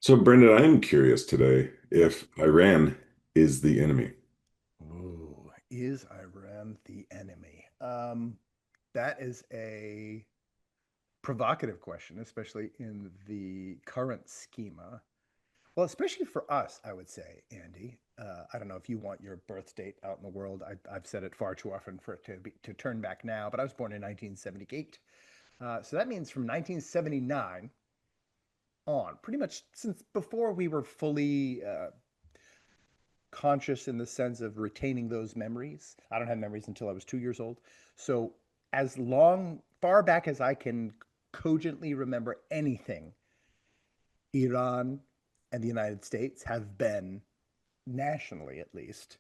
So, Brendan, I am curious today Yep. if Iran is the enemy. Ooh, is Iran the enemy? That is a provocative question, especially in the current schema. Well, especially for us, I would say, Andy. I don't know if you want your birth date out in the world. I've said it far too often for it to turn back now, but I was born in 1978. So that means from 1979 on, pretty much since before we were fully conscious in the sense of retaining those memories. I don't have memories until I was 2 years old. So, as far back as I can cogently remember anything, Iran and the United States have been, nationally at least,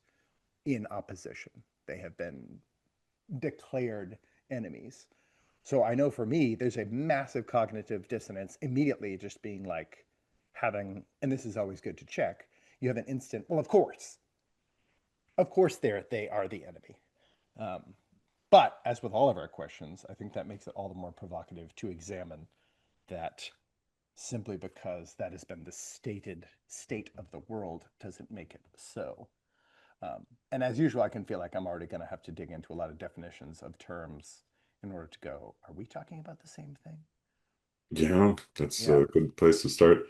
in opposition. They have been declared enemies. So, I know for me, there's a massive cognitive dissonance immediately just being like having, and this is always good to check, you have an instant, well, of course, they are the enemy. Um, but as with all of our questions, I think that makes it all the more provocative to examine that simply because that has been the stated state of the world doesn't make it so. And as usual, I can feel like I'm already going to have to dig into a lot of definitions of terms in order to go, are we talking about the same thing? Yeah, that's Yeah. a good place to start.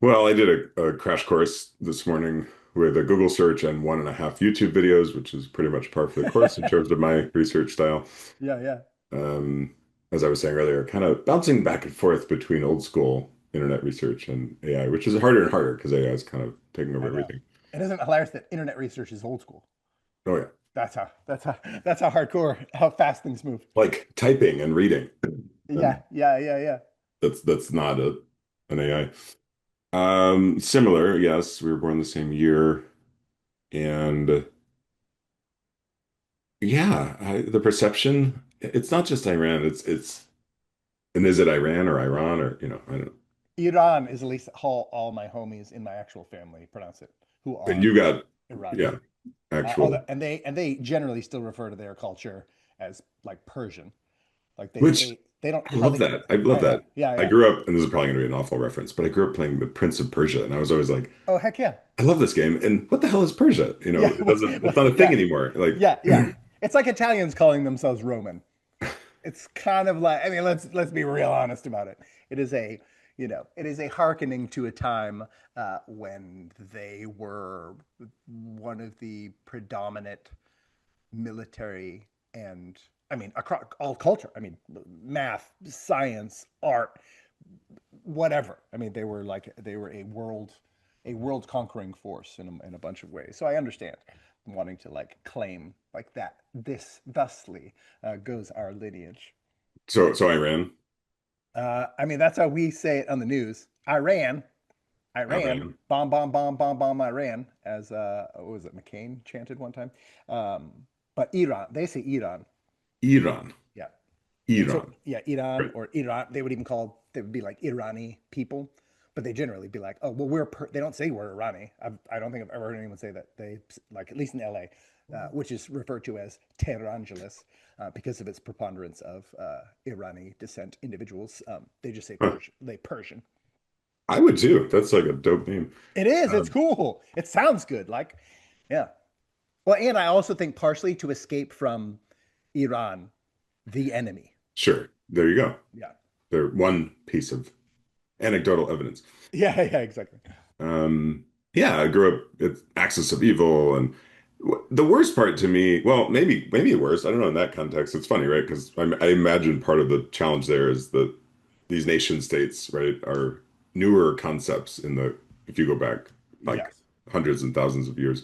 Well, I did a crash course this morning with a Google search and 1.5 YouTube videos, which is pretty much par for the course in terms of my research style. Yeah, yeah. Um, as I was saying earlier, kind of bouncing back and forth between old school internet research and AI, which is harder and harder because AI is kind of taking over I know. everything. It isn't hilarious that internet research is old school. Oh yeah, That's how hardcore how fast things move. like typing and reading. Yeah, And yeah, yeah, yeah. that's not an AI. Similar, yes. We were born the same year, and yeah, the perception. It's not just Iran. And is it Iran or Iran or I don't know. Iran is at least how all my homies in my actual family pronounce it, who And are you got Iranis. yeah, actual And they generally still refer to their culture as like Persian. Like they which they they don't I love hardly. that. I I love know. that. Yeah, I yeah. grew up, and this is probably going to be an awful reference, but I grew up playing the Prince of Persia, and I was always like, Oh heck yeah. I love this game, and what the hell is Persia? Yeah. It's not a thing Yeah. anymore. Like, Yeah. Yeah. It's like Italians calling themselves Roman. It's kind of like, I mean, let's be real honest about it. It is a hearkening to a time when they were one of the predominant military and, I mean, across all culture. I mean, math, science, art, whatever. I mean, they were a world conquering force in a bunch of ways. So I understand wanting to like claim like that. This thusly goes our lineage. so Iran, I mean, that's how we say it on the news. Iran, Iran, bomb, bomb, bomb, bomb, bomb, Iran, as what was it, McCain chanted one time. Um, but Iran, they say Iran. Iran, Yeah. And so, Iran. yeah, Iran Right. or Iran, they would be like Irani people, but they generally be like, oh, well, they don't say we're Irani. I don't think I've ever heard anyone say that. They, like, at least in LA, which is referred to as Tehrangeles because of its preponderance of Irani descent individuals. They just say Huh. Persian. I would too. That's like a dope name. It is. It's Um, cool. It sounds good. Like, yeah. Well, and I also think partially to escape from Iran, the enemy. sure. There you go. Yeah. They're one piece of anecdotal evidence. Yeah. Yeah. Exactly. Yeah, I grew up at axis of evil, and the worst part to me, well, maybe the worst. I don't know in that context. It's funny, right? Because I imagine part of the challenge there is that these nation states, right, are newer concepts in the if you go back like Yes. hundreds and thousands of years,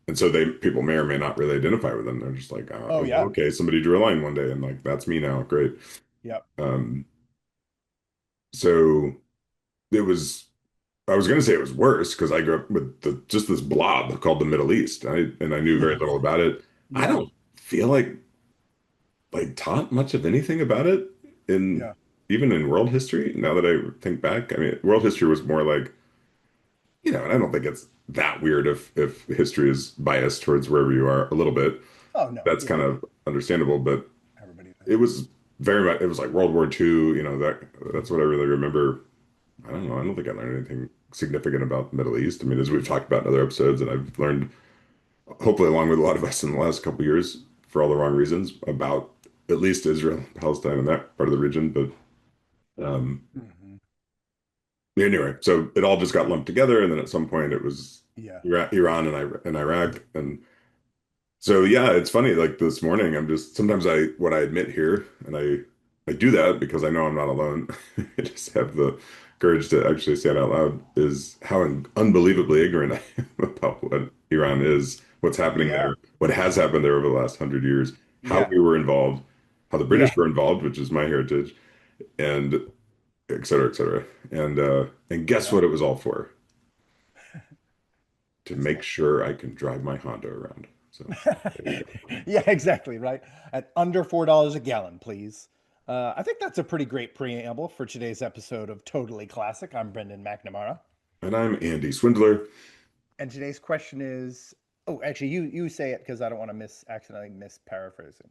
and so they people may or may not really identify with them. They're just like, Oh oh, yeah. okay, somebody drew a line one day, and like that's me now. Great. Yep. Um, so it was. I was going to say it was worse because I grew up with just this blob called the Middle East. I knew very little about it. I Yeah. don't feel like taught much of anything about it in Yeah. even in world history. Now that I think back, I mean, world history was more like, and I don't think it's that weird if history is biased towards wherever you are a little bit. Oh no. That's Yeah. kind of understandable, but Everybody it does. was very much it was like World War II, that that's what I really remember I don't know. I don't think I learned anything significant about the Middle East. I mean, as we've talked about in other episodes, and I've learned, hopefully, along with a lot of us in the last couple of years, for all the wrong reasons, about at least Israel, Palestine, and that part of the region. But um, Hmm. anyway, so it all just got lumped together, and then at some point it was Yeah. Iran and Iraq, and so yeah, it's funny. Like this morning, I'm just sometimes what I admit here, and I do that because I know I'm not alone. I just have the courage to actually say it out loud. Is how unbelievably ignorant I am about what Iran is, what's happening Yeah. there, what has happened there over the last 100 years, how Yeah. we were involved, how the Yeah. British were involved, which is my heritage, and et cetera, et cetera. And guess Yeah. what it was all for? To Guess make what? sure I can drive my Honda around. So there you go. Yeah, exactly, right. At under $4 a gallon, please. I think that's a pretty great preamble for today's episode of Totally Classic. I'm Brendan McNamara. And I'm Andy Swindler. And today's question is, oh, actually, you say it because I don't want to accidentally misparaphrase it.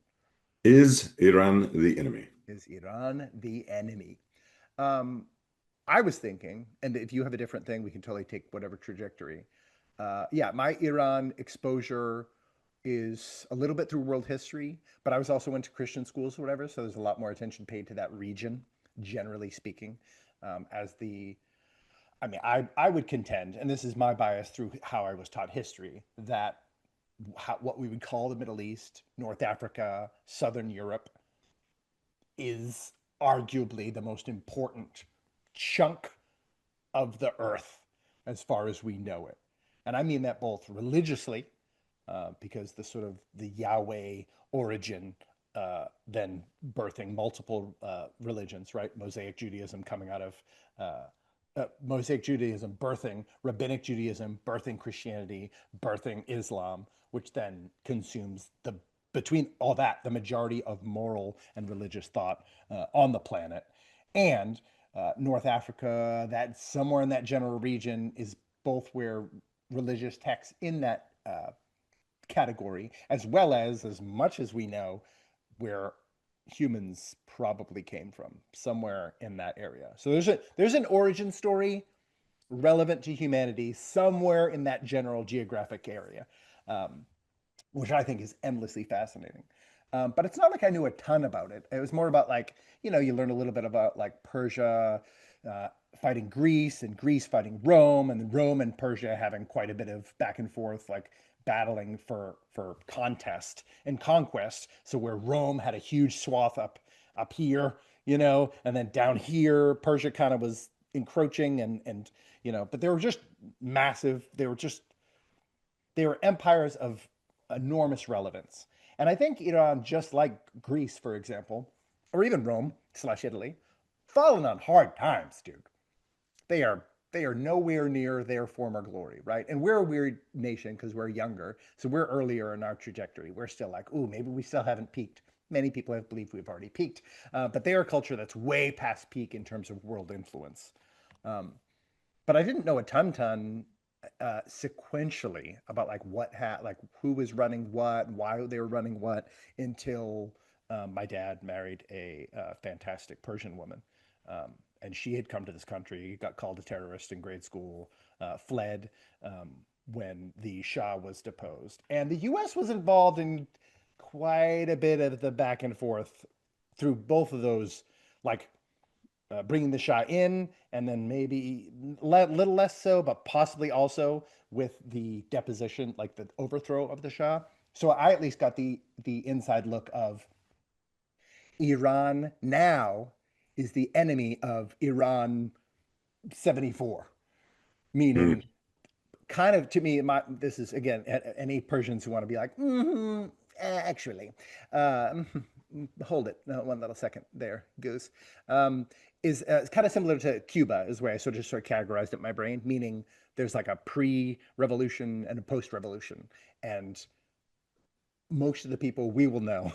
Is Iran the enemy? Is Iran the enemy? Um, I was thinking, and if you have a different thing, we can totally take whatever trajectory. Yeah, my Iran exposure is a little bit through world history, but I was also went to Christian schools or whatever, so there's a lot more attention paid to that region, generally speaking. As the, I mean, I would contend, and this is my bias through how I was taught history, that what we would call the Middle East, North Africa, Southern Europe, is arguably the most important chunk of the earth as far as we know it. And I mean that both religiously, because the sort of the Yahweh origin then birthing multiple religions, right? Mosaic Judaism coming out of Mosaic Judaism birthing Rabbinic Judaism, birthing Christianity, birthing Islam, which then consumes the between all that the majority of moral and religious thought on the planet, and North Africa, that somewhere in that general region is both where religious texts in that category, as much as we know, where humans probably came from, somewhere in that area. So there's an origin story relevant to humanity somewhere in that general geographic area, um, which I think is endlessly fascinating. But it's not like I knew a ton about it. It was more about like, you learn a little bit about like Persia uh, fighting Greece and Greece fighting Rome, and then Rome and Persia having quite a bit of back and forth, like battling for contest and conquest. So where Rome had a huge swath up here, and then down here Persia kind of was encroaching, and but they were just massive. They were empires of enormous relevance. And I think Iran, just like Greece, for example, or even Rome slash Italy, fallen on hard times, dude. They are they are nowhere near their former glory, right? And we're a weird nation because we're younger, so we're earlier in our trajectory. We're still like, ooh, maybe we still haven't peaked. Many people have believed we've already peaked, but they are a culture that's way past peak in terms of world influence. Um, but I didn't know a ton sequentially about like like who was running what, why they were running what, until my dad married a fantastic Persian woman, and she had come to this country, got called a terrorist in grade school, fled um, when the Shah was deposed, and the U.S. was involved in quite a bit of the back and forth through both of those, like bringing the Shah in, and then maybe little less so, but possibly also with the deposition, like the overthrow of the Shah. So I at least got the inside look of Iran now is the enemy of Iran 74, Hmm. meaning kind of to me, this is again any Persians who want to be like, actually, uh, hold it, no, one little second there, goose. Is it's kind of similar to Cuba, is where I sort of categorized it in my brain, meaning there's like a pre-revolution and a post-revolution, and most of the people we will know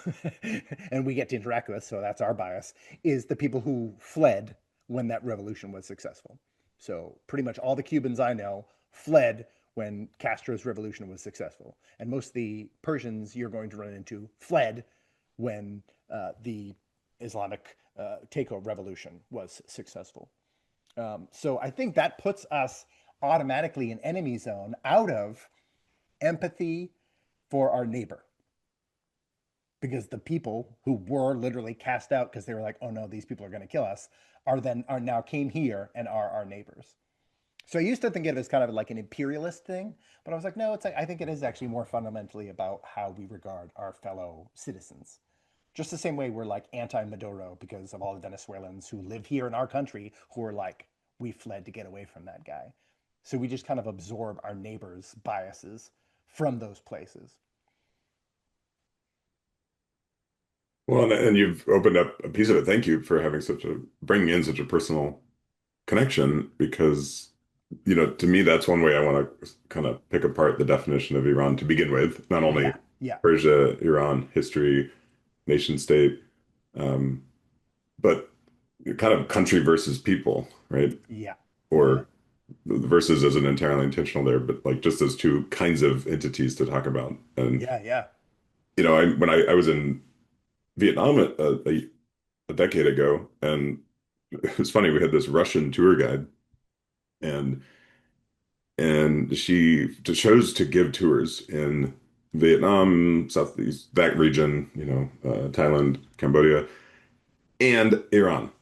and we get to interact with, so that's our bias, is the people who fled when that revolution was successful. So pretty much all the Cubans I know fled when Castro's revolution was successful. And most of the Persians you're going to run into fled when the Islamic takeover revolution was successful. So I think that puts us automatically in enemy zone out of empathy for our neighbor, because the people who were literally cast out because they were like, oh no, these people are going to kill us, are now came here and are our neighbors. So I used to think of it as kind of like an imperialist thing, but I was like, no, it's like, I think it is actually more fundamentally about how we regard our fellow citizens. Just the same way we're like anti-Maduro because of all the Venezuelans who live here in our country who are like, we fled to get away from that guy. So we just kind of absorb our neighbors' biases from those places. Well, and you've opened up a piece of it. Thank you for having bringing in such a personal connection because, to me, that's one way I want to kind of pick apart the definition of Iran to begin with. Not only Yeah, yeah, Persia, Iran, history, nation state, um, but kind of country versus people, right? yeah, yeah, Or versus isn't entirely intentional there, but like just those two kinds of entities to talk about. And, yeah, yeah. when I was in Vietnam a decade ago, and it was funny, we had this Russian tour guide and she chose to give tours in Vietnam, Southeast, that region, Thailand, Cambodia, and Iran.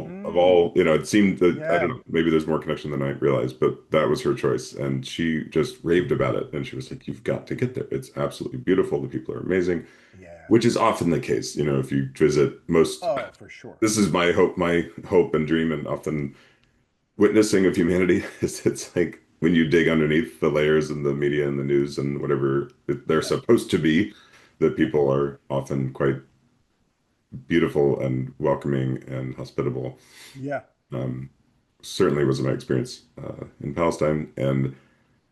Mm, It seemed that I don't yeah, know, maybe there's more connection than I realized, but that was her choice, and she just raved about it. And she was like, "You've got to get there. It's absolutely beautiful. The people are amazing," yeah. which is often the case. If you visit most, Oh, for sure. this is my hope and dream, and often witnessing of humanity is it's like when you dig underneath the layers in the media and the news and whatever they're Yeah, supposed to be, that yeah, people are often quite beautiful and welcoming and hospitable. yeah, Um, Certainly was my experience in Palestine. And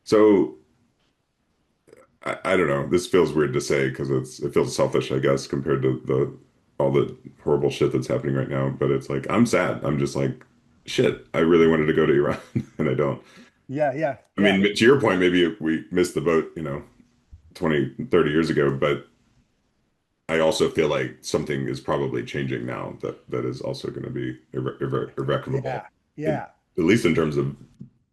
so I don't know, this feels weird to say because it feels selfish, I guess, compared to the all the horrible shit that's happening right now. But it's like I'm sad. I'm just like, shit, I really wanted to go to Iran and I don't. yeah, yeah, I yeah, mean, to your point, maybe we missed the boat, 20, 30 years ago, but I also feel like something is probably changing now that is also going to be irrecoverable, yeah, in, yeah. at least in terms of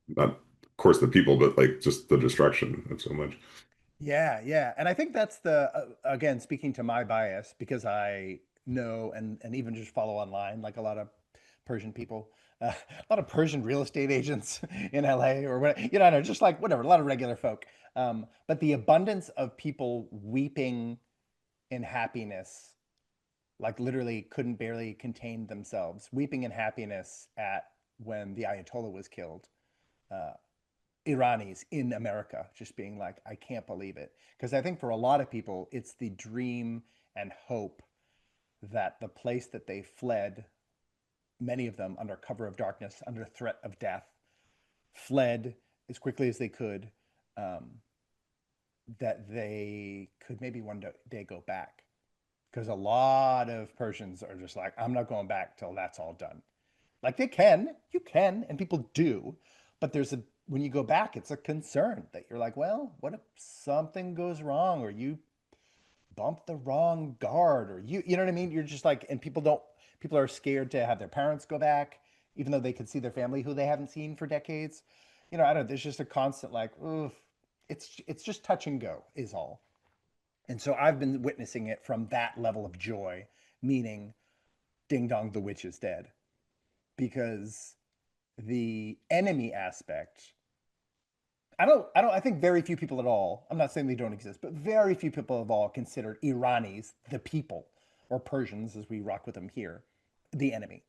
not, of course, the people, but like just the destruction of so much. Yeah, yeah. And I think that's the again speaking to my bias because I know and even just follow online like a lot of Persian people, a lot of Persian real estate agents in LA or what, I know, just like whatever, a lot of regular folk. But the abundance of people weeping in happiness, like literally couldn't barely contain themselves, weeping in happiness at when the Ayatollah was killed. Uh, Iranis in America, just being like, I can't believe it. Because I think for a lot of people, it's the dream and hope that the place that they fled, many of them under cover of darkness, under threat of death, fled as quickly as they could, um, that they could maybe one day go back. Because a lot of Persians are just like, I'm not going back till that's all done. Like you can, and people do, but when you go back, it's a concern that you're like, well, what if something goes wrong or you bump the wrong guard or you know what I mean? You're just like, and people are scared to have their parents go back, even though they could see their family who they haven't seen for decades. I don't know, there's just a constant like, oof, it's just touch and go is all. And so I've been witnessing it from that level of joy, meaning ding dong, the witch is dead. Because the enemy aspect, I think very few people at all, I'm not saying they don't exist, but very few people have all considered Iranis, the people, or Persians as we rock with them here, the enemy.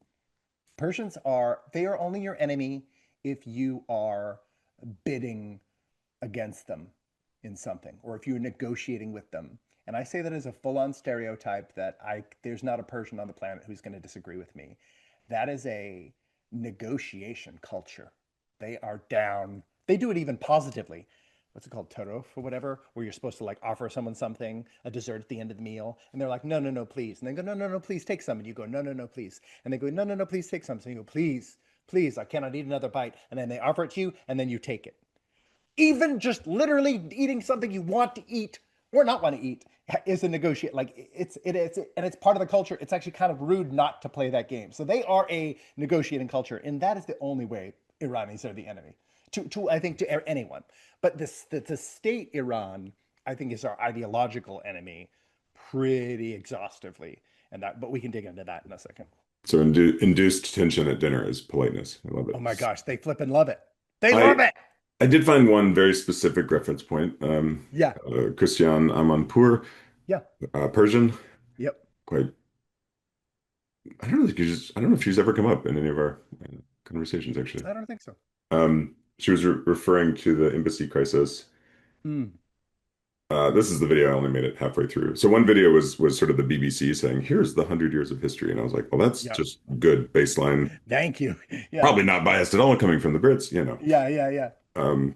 They are only your enemy if you are bidding against them in something or if you're negotiating with them. And I say that as a full-on stereotype that there's not a Persian on the planet who's going to disagree with me. That is a negotiation culture. They are down. They do it even positively. What's it called, torof or whatever, where you're supposed to like offer someone something, a dessert at the end of the meal, and they're like, no, no, no, please, and they go, no, no, no, please take some, and you go, no, no, no, please, and they go, no, no, no, please take some, so you go, please, please, I cannot eat another bite, and then they offer it to you, and then you take it, even just literally eating something you want to eat or not want to eat is a negotiate. Like it's and it's part of the culture. It's actually kind of rude not to play that game. So they are a negotiating culture, and that is the only way Iranis are the enemy to I think to anyone. But the state Iran I think is our ideological enemy pretty exhaustively, and that but we can dig into that in a second. So induced tension at dinner is politeness. I love Oh it. my gosh, they flip and love it. They I love it. I did find one very specific reference point. Yeah. Christian Amanpour, Yeah. Persian, Yep. quite. I don't know if she's ever come up in any of our conversations, actually. I don't think so. She was referring to the embassy crisis. Mm. This is the video. I only made it halfway through. So one video was sort of the BBC saying, "Here's the 100 years of history," and I was like, "Well, that's Yeah. just good baseline. Thank you. Yeah. Probably not biased at all coming from the Brits, you know." Yeah. Yeah. Yeah. Um,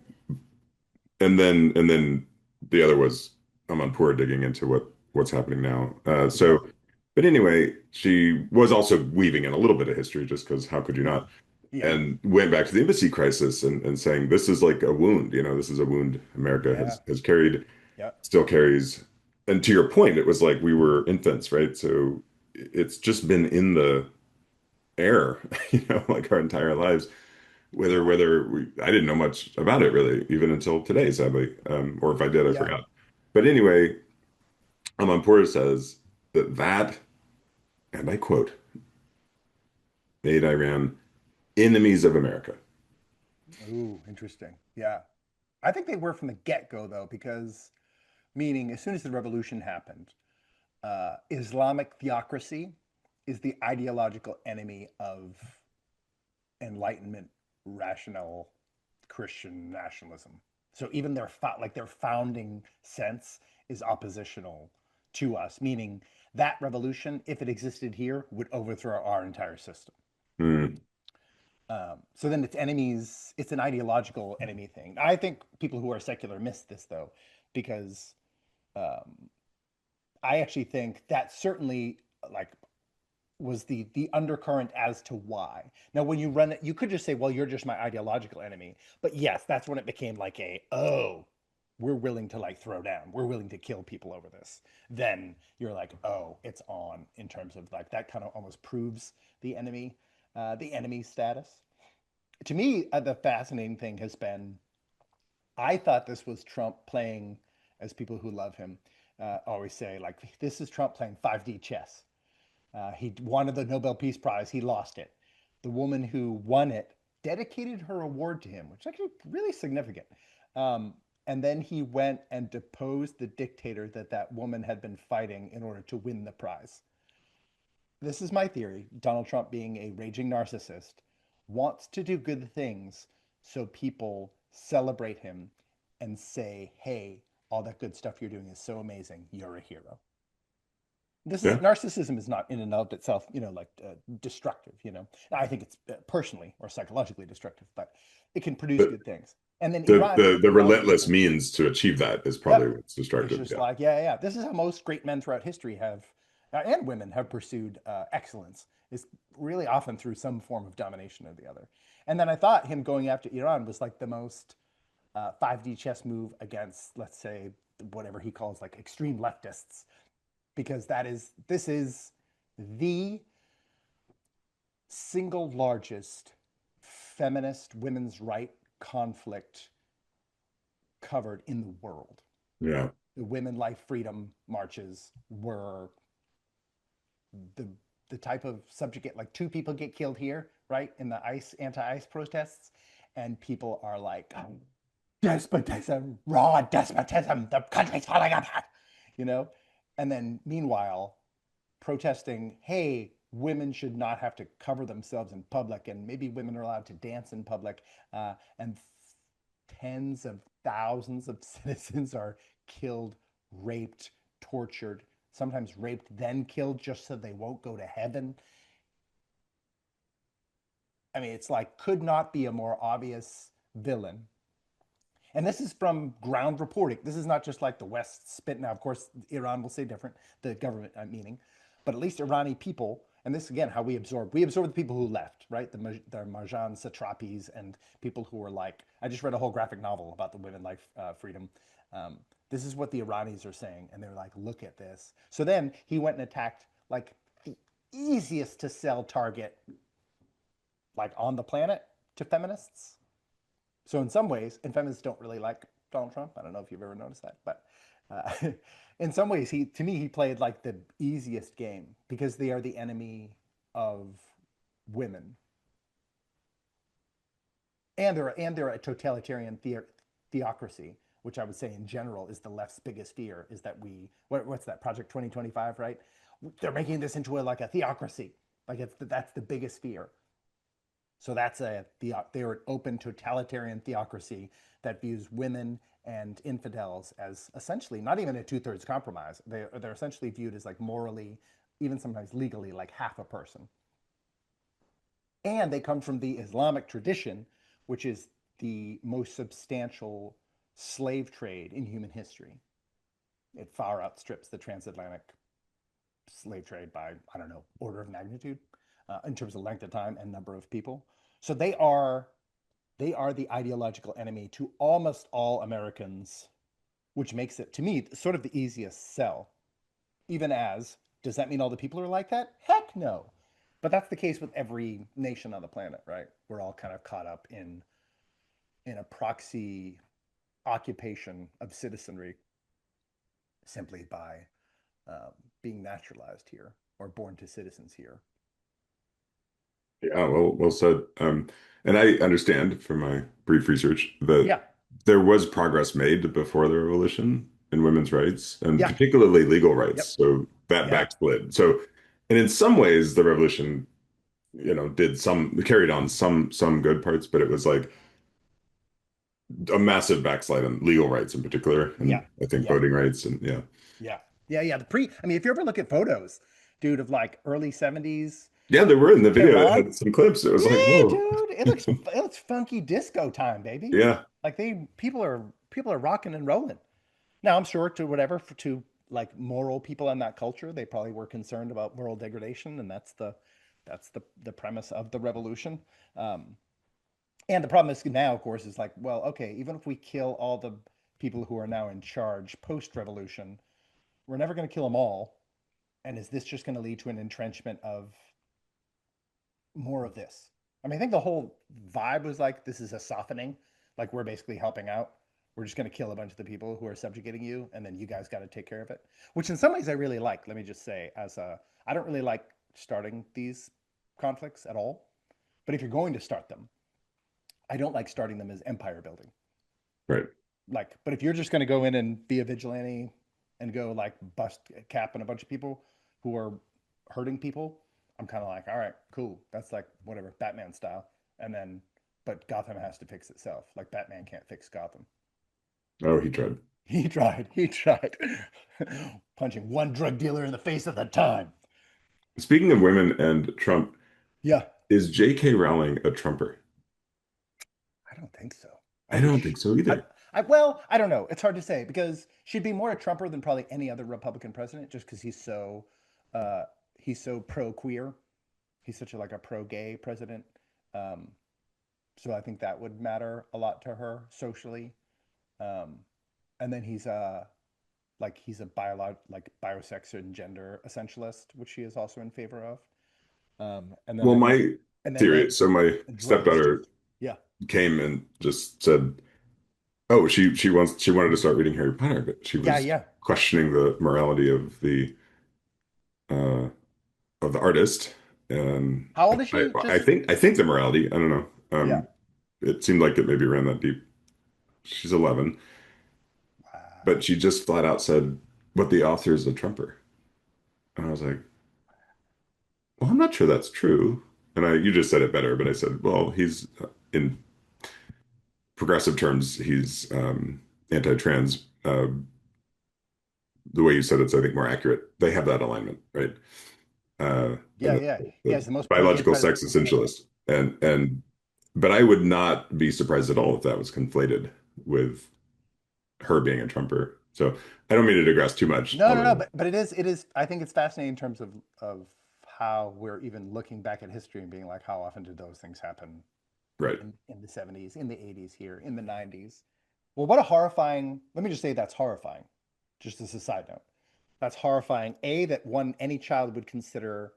and then the other was Amanpour digging into what's happening now. Yeah. But anyway, she was also weaving in a little bit of history, just because how could you Yeah. not? Yeah. And went back to the embassy crisis and saying this is like a wound, this is a wound America Yeah. has carried, Yeah. still carries. And to your point, it was like we were infants, right? So it's just been in the air, like our entire lives. Yeah. I didn't know much about it really, even until today, sadly. Or if I did, I Yeah. forgot. But anyway, Amanpour says that, and I quote, made Iran enemies of America. Ooh, interesting. Yeah. I think they were from the get-go though, because meaning as soon as the revolution happened, Islamic theocracy is the ideological enemy of Enlightenment, rational Christian nationalism. So even their founding sense is oppositional to us, meaning that revolution, if it existed here, would overthrow our entire system. Hmm. So then it's enemies. It's an ideological enemy thing. I think people who are secular miss this though, because um, I actually think that certainly like was the undercurrent as to why. Now, when you run it, you could just say, "Well, you're just my ideological enemy." But yes, that's when it became like we're willing to like throw down, we're willing to kill people over this. Then you're like, "Oh, it's on." In terms of like that, kind of almost proves the enemy status. To me, the fascinating thing has been, I thought this was Trump playing, as people who love him always say, like this is Trump playing 5D chess. He wanted the Nobel Peace Prize. He lost it. The woman who won it dedicated her award to him, which is actually really significant. Um, and then he went and deposed the dictator that woman had been fighting in order to win the prize. This is my theory. Donald Trump, being a raging narcissist, wants to do good things so people celebrate him and say, hey, all that good stuff you're doing is so amazing. You're a hero. This is Yeah. narcissism is not in and of itself, like destructive. I think it's personally or psychologically destructive, but it can produce But good things. And then the Iran, the the Iran's the relentless same way. means to achieve that is probably Yep. what's It's destructive. just Yeah. like, yeah, yeah. This is how most great men throughout history have, and women have pursued excellence, is really often through some form of domination of the other. And then I thought him going after Iran was like the most 5D chess move against, let's say, whatever he calls like extreme leftists, because this is the single largest feminist women's right conflict covered in the world. Yeah. The women life freedom marches were the the type of subject, like two people get killed here, right, in the anti-ice protests, and people are like, oh, despotism, raw despotism, the country's falling apart, you know. And then meanwhile, protesting, hey, women should not have to cover themselves in public, and maybe women are allowed to dance in public, and tens of thousands of citizens are killed, raped, tortured, sometimes raped, then killed just so they won't go to heaven. I mean, it's like, could not be a more obvious villain. And this is from ground reporting. This is not just like the West spit. Now, of course, Iran will say different, the government meaning, but at least Irani people, and this again, how we absorb the people who left, right? The Marjan satrapis and people who were like, I just read a whole graphic novel about the women life freedom. This is what the Iranis are saying. And they're like, look at this. So then he went and attacked like the easiest to sell target like on the planet to feminists. So in some ways, and feminists don't really like Donald Trump. I don't know if you've ever noticed that, but uh, in some ways, he to me he played like the easiest game because they are the enemy of women, and they're a totalitarian theocracy, which I would say in general is the left's biggest fear. Is that what's that Project 2025, right? They're making this into like a theocracy, like that's the biggest fear. So they're an open totalitarian theocracy that views women and infidels as essentially not even a two-thirds compromise. They're essentially viewed as like morally, even sometimes legally, like half a person. And they come from the Islamic tradition, which is the most substantial slave trade in human history. It far outstrips the transatlantic slave trade by, I don't know, order of magnitude in terms of length of time and number of people. So they are the ideological enemy to almost all Americans, which makes it, to me, sort of the easiest sell. Even as, does that mean all the people are like that? Heck no. But that's the case with every nation on the planet, right? We're all kind of caught up in a proxy occupation of citizenry simply by um, being naturalized here or born to citizens here. Yeah, well said. And I understand from my brief research that Yeah, there was progress made before the revolution in women's rights and yeah, particularly legal rights. yep, So that yeah, backslid. So, and in some ways, the revolution, did carried on some good parts, but it was like a massive backslide on legal rights in particular, yeah, and I think yeah, voting rights and yeah. yeah, yeah. I mean, if you ever look at photos, dude, of like early 70s Yeah, there were in the video, it Tehran. had some clips. It was like, Yeah, whoa. dude, it looks funky disco time, baby. Yeah. Like people are rocking and rolling. Now I'm sure to whatever to like moral people in that culture, they probably were concerned about moral degradation, and that's the premise of the revolution. Um, and the problem is now, of course, is like, well, okay, even if we kill all the people who are now in charge post-revolution, we're never going to kill them all. And is this just going to lead to an entrenchment of more of this? I mean, I think the whole vibe was like this is a softening, like we're basically helping out. We're just going to kill a bunch of the people who are subjugating you, and then you guys got to take care of it. Which, in some ways, I really like. Let me just say, I don't really like starting these conflicts at all. But if you're going to start them, I don't like starting them as empire building. Right. Like, but if you're just going to go in and be a vigilante and go like bust cap and a bunch of people who are hurting people, I'm kind of like, all right, cool. That's like whatever Batman style. And then, but Gotham has to fix itself. Like Batman can't fix Gotham. Oh, he tried. He tried. He tried. Punching one drug dealer in the face at a time. Speaking of women and Trump, Yeah, is J.K. Rowling a Trumper? I don't think so. I I wish. don't think so I, either. well, I don't know. It's hard to say because she'd be more a Trumper than probably any other Republican president, just because uh, he's so pro queer. He's such a like a pro gay president. Um, so I think that would matter a lot to her socially. Um, and then he's a biosex and gender essentialist, which she is also in favor of. And then Well, I think my and then theory, so my drugs too. stepdaughter Yeah. came and just said, "Oh, she wanted to start reading Harry Potter, but she Yeah, was yeah. questioning the morality uh of the artist." And How old is I she? I Just think I think the morality, I don't know. yeah. It seemed like it maybe ran that deep. She's 11, but Wow. she just flat out said, "But the author is a Trumper." And I was like, "Well, I'm not sure that's true." And you just said it better, but I said, "Well, he's in progressive terms, he's anti-trans. The way you said it's, I think, more accurate. They have that alignment, right? Yeah, And yeah. Yeah, the he's the most pro-gay biological president sex in history. essentialist, but I would not be surprised at all if that was conflated with her being a Trumper. So I don't mean to digress too much, No, no, no, although, but it is I think it's fascinating in terms of how we're even looking back at history and being like, how often did those things happen right. in the 70s, in the 80s here, in the 90s? Well, what a horrifying, let me just say that's horrifying, just as a side note. That's horrifying. A, that one, any child would consider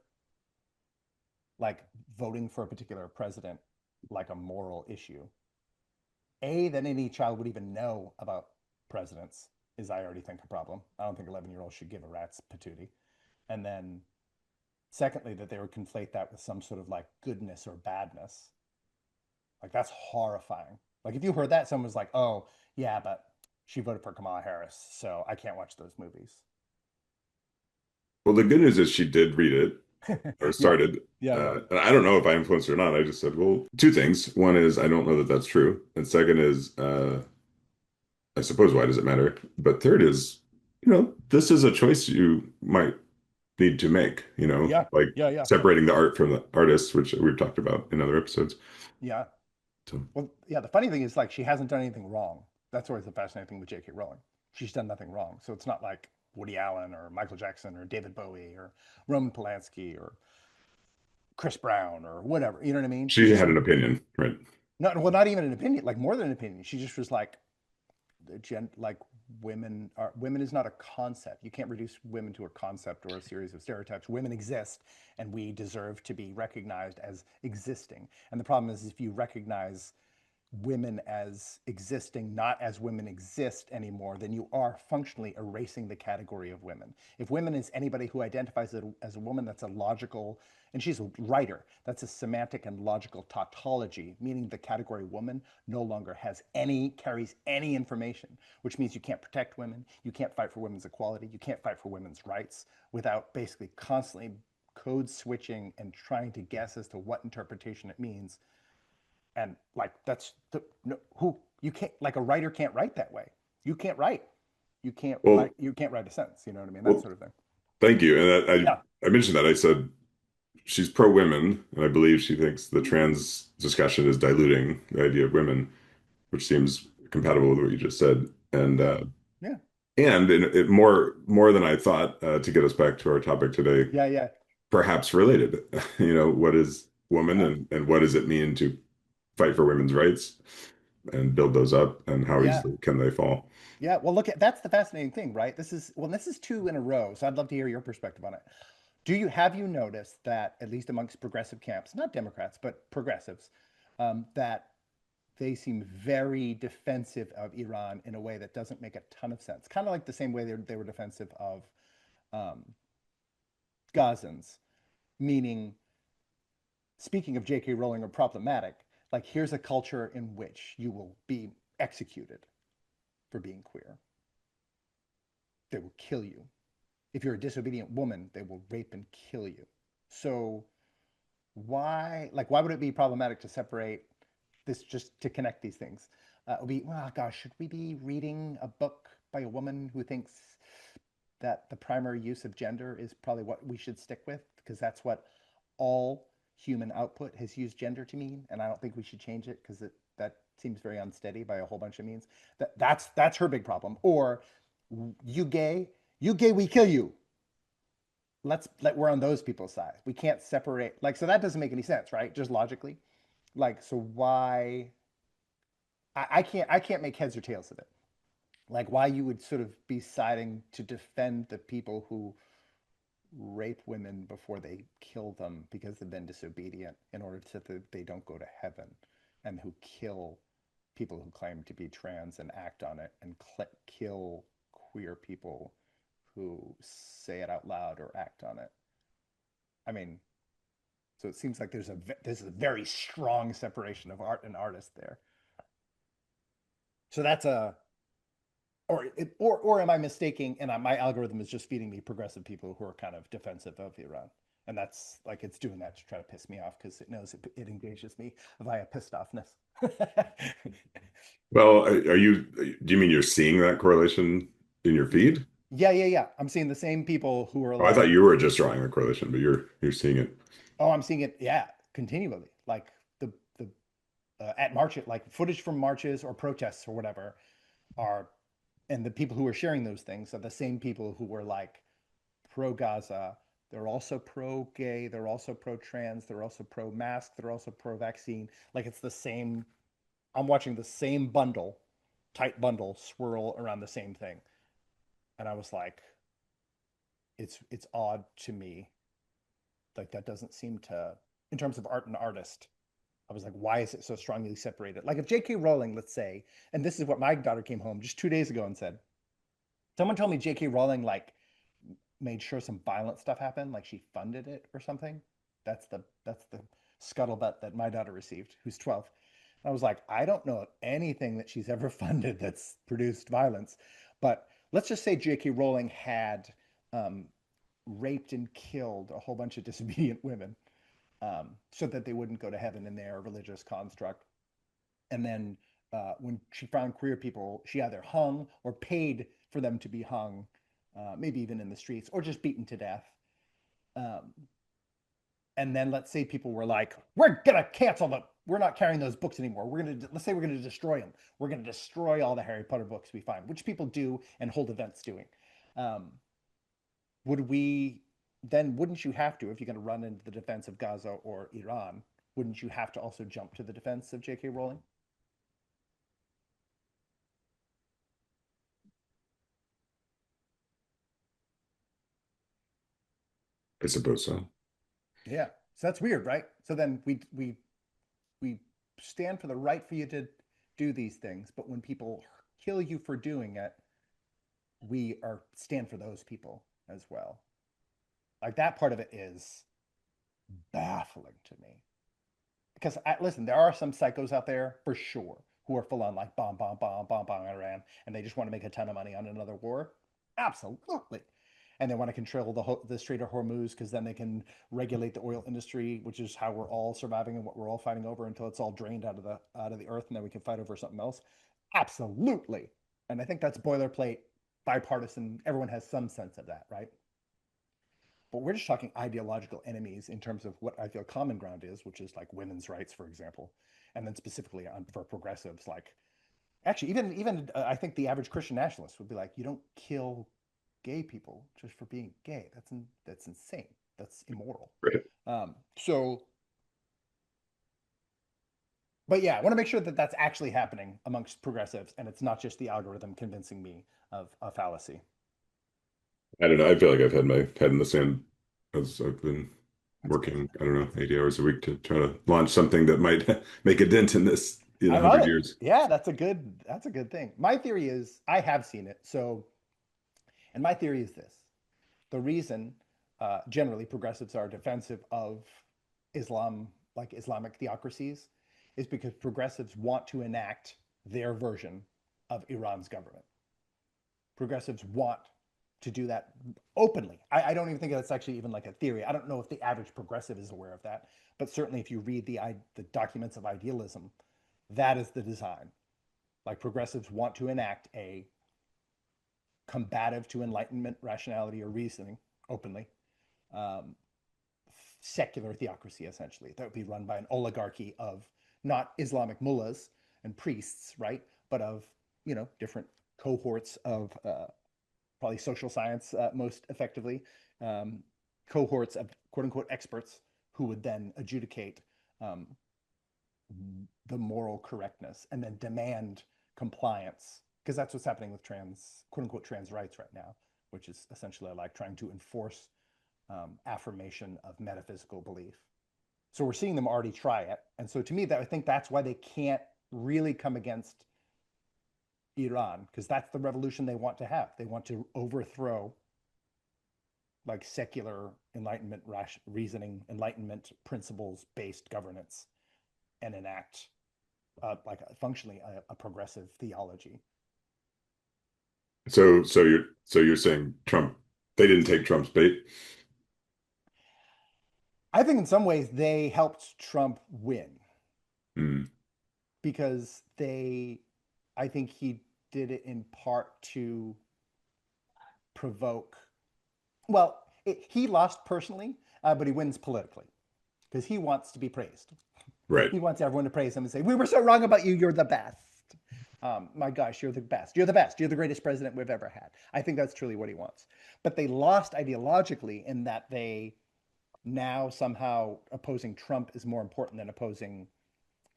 like voting for a particular president like a moral issue. A, that any child would even know about presidents is, I already think, a problem. I don't think 11-year-olds should give a rat's patootie. And then, secondly, that they would conflate that with some sort of like goodness or badness. Like, that's horrifying. Like, if you heard that, someone's like, oh, yeah, but she voted for Kamala Harris, so I can't watch those movies. Well, the good news is she did read it or Yeah. started. Yeah. Yeah. And I don't know if I influenced her or not. I just said, well, two things. One is I don't know that that's true. And second is, I suppose, why does it matter? But third is, this is a choice you might need to make, Yeah. like Yeah. Yeah. separating the art from the artist, which we've talked about in other episodes. Yeah. So Well, yeah, the funny thing is, like, she hasn't done anything wrong. That's always the fascinating thing with J.K. Rowling. She's done nothing wrong. So it's not like Woody Allen or Michael Jackson or David Bowie or Roman Polanski or Chris Brown or whatever. You know what I mean? She's she just had an opinion, right? not, well, not even an opinion, like more than an opinion. She just was like, like women is not a concept. You can't reduce women to a concept or a series of stereotypes. Women exist, and we deserve to be recognized as existing. And the problem is, if you recognize women as existing, not as women exist anymore, then you are functionally erasing the category of women. If women is anybody who identifies as a woman, that's a logical, and she's a writer, that's a semantic and logical tautology, meaning the category woman no longer carries any information, which means you can't protect women, you can't fight for women's equality, you can't fight for women's rights without basically constantly code switching and trying to guess as to what interpretation it means. And like that's the no, who you can't, like, a writer can't write that way. You can't write. Well, You can't write a sentence. You know what I mean? That well, sort of thing. thank you. And Yeah. I mentioned that. I said she's pro women, and I believe she thinks the trans discussion is diluting the idea of women, which seems compatible with what you just said. Yeah. Yeah. And more than I thought, to get us back to our topic today, Yeah. Yeah. perhaps related. What is woman, Yeah. and what does it mean to fight for women's rights and build those up, and how Yeah. easily can they fall? Yeah. Well, look at that's the fascinating thing, right? This is two in a row. So I'd love to hear your perspective on it. Have you noticed that, at least amongst progressive camps, not Democrats, but progressives, that they seem very defensive of Iran in a way that doesn't make a ton of sense? Kind of like the same way they were defensive of um, Gazans, meaning, speaking of J.K. Rowling or problematic, like, here's a culture in which you will be executed for being queer. They will kill you. If you're a disobedient woman, they will rape and kill you. So why would it be problematic to separate this, just to connect these things? It would be, well, gosh, should we be reading a book by a woman who thinks that the primary use of gender is probably what we should stick with, because that's what all human output has used gender to mean, and I don't think we should change it because that seems very unsteady by a whole bunch of means. That's her big problem. Or, you gay, we kill you. We're on those people's side. We can't separate, like, so that doesn't make any sense, right? Just logically. Like, so why I can't make heads or tails of it. Like, why you would sort of be siding to defend the people who rape women before they kill them because they've been disobedient, in order that they don't go to heaven, and who kill people who claim to be trans and act on it, and kill queer people who say it out loud or act on it. I mean, so it seems like there's a very strong separation of art and artist there. So that's a or am I mistaking? And my algorithm is just feeding me progressive people who are kind of defensive of Iran, and that's like, it's doing that to try to piss me off because it knows it engages me via pissed offness. Well, do you mean you're seeing that correlation in your feed? Yeah, yeah, yeah. I'm seeing the same people who are Oh, I thought like, you were just drawing the correlation, but you're seeing it. oh, I'm seeing it, yeah, continually. Like, the at march, like footage from marches or protests or whatever, are, and the people who are sharing those things are the same people who were like pro Gaza. They're also pro gay. They're also pro trans. They're also pro mask. They're also pro vaccine. Like, it's the same. I'm watching the same bundle tight bundle swirl around the same thing. And I was like, it's odd to me. Like that doesn't seem to, in terms of art and artist, I was like, why is it so strongly separated? Like if J.K. Rowling, let's say, and this is what my daughter came home just 2 days ago and said, someone told me J.K. Rowling like made sure some violent stuff happened, like she funded it or something. That's the scuttlebutt that my daughter received, who's 12. I was like, I don't know of anything that she's ever funded that's produced violence, but let's just say J.K. Rowling had um, raped and killed a whole bunch of disobedient women so that they wouldn't go to heaven in their religious construct. And then when she found queer people, she either hung or paid for them to be hung, maybe even in the streets, or just beaten to death. Um, and then let's say people were like, "We're gonna cancel them. We're not carrying those books anymore. Let's say we're gonna destroy them. We're gonna destroy all the Harry Potter books we find," which people do and hold events doing. Um, would we then? Wouldn't you have to, if you're going to run into the defense of Gaza or Iran? Wouldn't you have to also jump to the defense of J.K. Rowling? I suppose so. Yeah. So that's weird, right? So then we stand for the right for you to do these things, but when people kill you for doing it, we are stand for those people as well. Like that part of it is baffling to me. Because listen, there are some psychos out there for sure who are full on like bomb, bomb, bomb, bomb, bomb Iran, and they just want to make a ton of money on another war. Absolutely. And they want to control the Strait of Hormuz because then they can regulate the oil industry, which is how we're all surviving and what we're all fighting over until it's all drained out of the earth, and then we can fight over something else. Absolutely. And I think that's boilerplate, bipartisan. Everyone has some sense of that, right? But we're just talking ideological enemies in terms of what I feel common ground is, which is like women's rights, for example, and then specifically for progressives, like actually even I think the average Christian nationalist would be like, you don't kill gay people just for being gay. That's insane. That's immoral. Right. So, but yeah, I want to make sure that that's actually happening amongst progressives, and it's not just the algorithm convincing me of a fallacy. I don't know. I feel like I've had my head in the sand as I've been That's good. working, I don't know, 80 hours a week to try to launch something that might make a dent in this, I love 100 it. years. Yeah, that's a good thing. My theory is I have seen it. So, and my theory is this: the reason generally progressives are defensive of Islam, like Islamic theocracies, is because progressives want to enact their version of Iran's government. Progressives want to do that openly. I don't even think that's actually even like a theory. I don't know if the average progressive is aware of that, but certainly if you read the documents of idealism, that is the design. Like progressives want to enact a combative to Enlightenment rationality or reasoning openly, um, secular theocracy, essentially, that would be run by an oligarchy of not Islamic mullahs and priests, right, but of different cohorts of probably social science most effectively, um, cohorts of quote unquote experts who would then adjudicate um, the moral correctness and then demand compliance, because that's what's happening with trans quote unquote trans rights right now, which is essentially like trying to enforce affirmation of metaphysical belief. So we're seeing them already try it, and so to me, that I think that's why they can't really come against Iran, because that's the revolution they want to have. They want to overthrow like secular enlightenment reasoning, enlightenment principles based governance, and enact like functionally a progressive theology. So you're saying Trump, they didn't take Trump's bait? I think in some ways they helped Trump win Hmm. because I think he did it in part to provoke. Well, he lost personally, but he wins politically because he wants to be praised. Right. He wants everyone to praise him and say, "We were so wrong about you. You're the best. My gosh, you're the best. You're the best. You're the greatest president we've ever had." I think that's truly what he wants. But they lost ideologically in that they now somehow opposing Trump is more important than opposing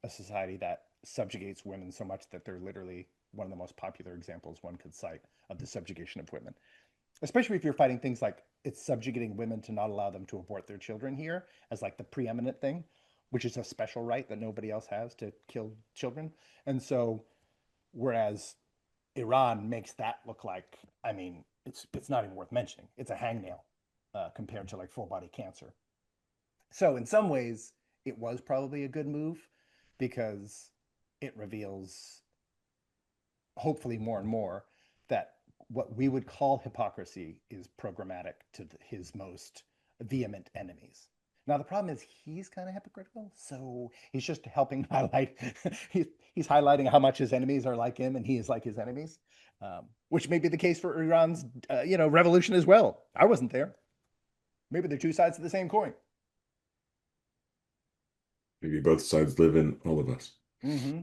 a society that subjugates women so much that they're literally one of the most popular examples one could cite of the subjugation of women, especially if you're fighting things like it's subjugating women to not allow them to abort their children here as like the preeminent thing, which is a special right that nobody else has to kill children. And so, whereas Iran makes that look like, I mean, it's not even worth mentioning. It's a hangnail compared to like full body cancer. So in some ways, it was probably a good move because it reveals, hopefully more and more, that what we would call hypocrisy is programmatic to his most vehement enemies. Now the problem is he's kind of hypocritical, so he's just helping highlight. He's highlighting how much his enemies are like him, and he is like his enemies, which may be the case for Iran's, revolution as well. I wasn't there. Maybe they're two sides of the same coin. Maybe both sides live in all of us. Mm-hmm.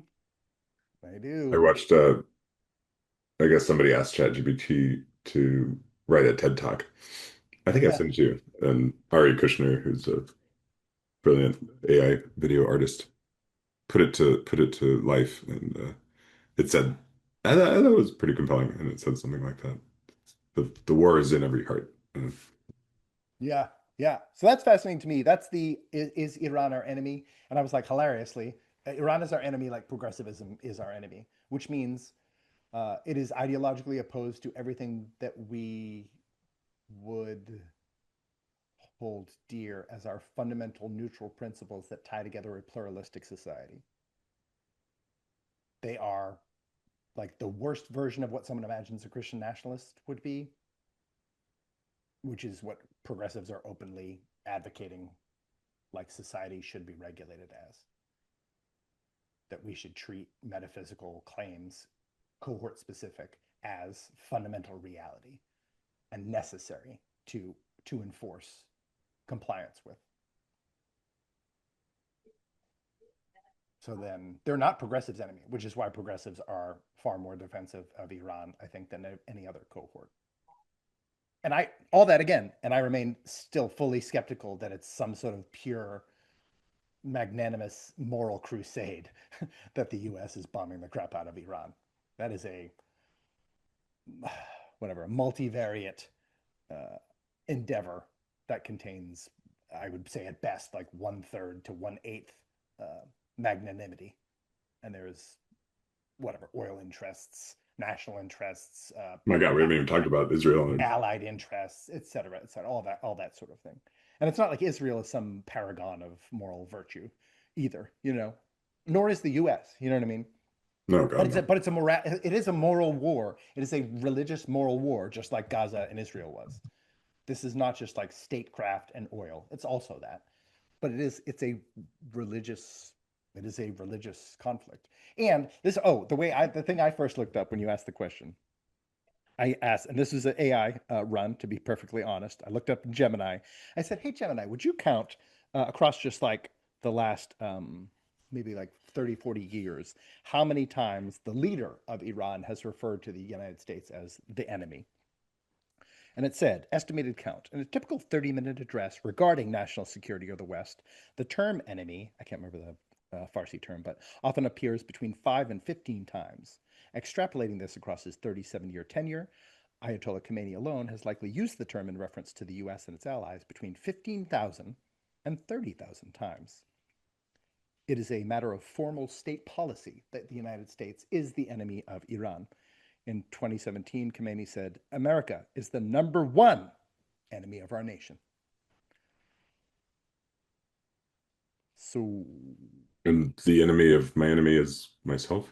They I do. watched, I guess somebody asked ChatGPT to write a TED Talk. I think I sent it to you. And Ari Kushner, who's a brilliant AI video artist, put it to life, and it said, I thought it was pretty compelling, and it said something like that. The war is in every heart. Yeah, yeah. So that's fascinating to me. That's the is Iran our enemy? And I was like, hilariously, Iran is our enemy, like progressivism is our enemy, which means it is ideologically opposed to everything that we would hold dear as our fundamental neutral principles that tie together a pluralistic society. They are like the worst version of what someone imagines a Christian nationalist would be, which is what progressives are openly advocating like society should be regulated as, that we should treat metaphysical claims, cohort specific, as fundamental reality and necessary to enforce compliance with. So then they're not progressives' enemy, which is why progressives are far more defensive of Iran, I think, than any other cohort. And I all that again, and I remain still fully skeptical that it's some sort of pure magnanimous moral crusade that the US is bombing the crap out of Iran. That is a whatever, multivariate uh, endeavor that contains, I would say at best, like 1/3 to 1/8 magnanimity. And there's whatever, oil interests, national interests, My God, we haven't even talked about Israel. And allied interests, et cetera, all that sort of thing. And it's not like Israel is some paragon of moral virtue either, nor is the U.S. You know what I mean? no, But God, no. it's a moral, it is a moral war. It is a religious moral war, just like Gaza and Israel was. This is not just like statecraft and oil. It's also that, but it's a religious. It is a religious conflict. And this, the thing I first looked up when you asked the question, I asked, and this is an AI run, to be perfectly honest. I looked up Gemini. I said, hey, Gemini, would you count across just like the last maybe like 30, 40 years, how many times the leader of Iran has referred to the United States as the enemy? And it said, estimated count. In a typical 30-minute address regarding national security or the West, the term enemy, I can't remember the Farsi term, but often appears between 5 and 15 times. Extrapolating this across his 37-year tenure, Ayatollah Khomeini alone has likely used the term in reference to the US and its allies between 15,000 and 30,000 times. It is a matter of formal state policy that the United States is the enemy of Iran. In 2017, Khomeini said, America is the number one enemy of our nation. So, And the enemy of my enemy is myself.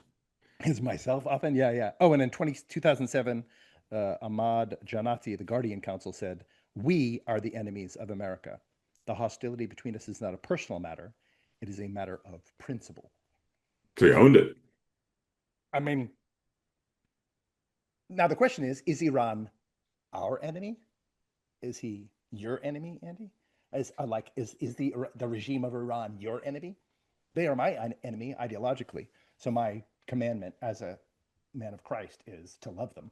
is myself often? Yeah, yeah. Oh, and in 2007, Ahmad Janati, the Guardian Council, said, we are the enemies of America. The hostility between us is not a personal matter, it is a matter of principle. So he owned it. I mean, now the question is Iran our enemy? Is he your enemy, Andy? Is the regime of Iran your enemy? They are my enemy ideologically. So my commandment as a man of Christ is to love them.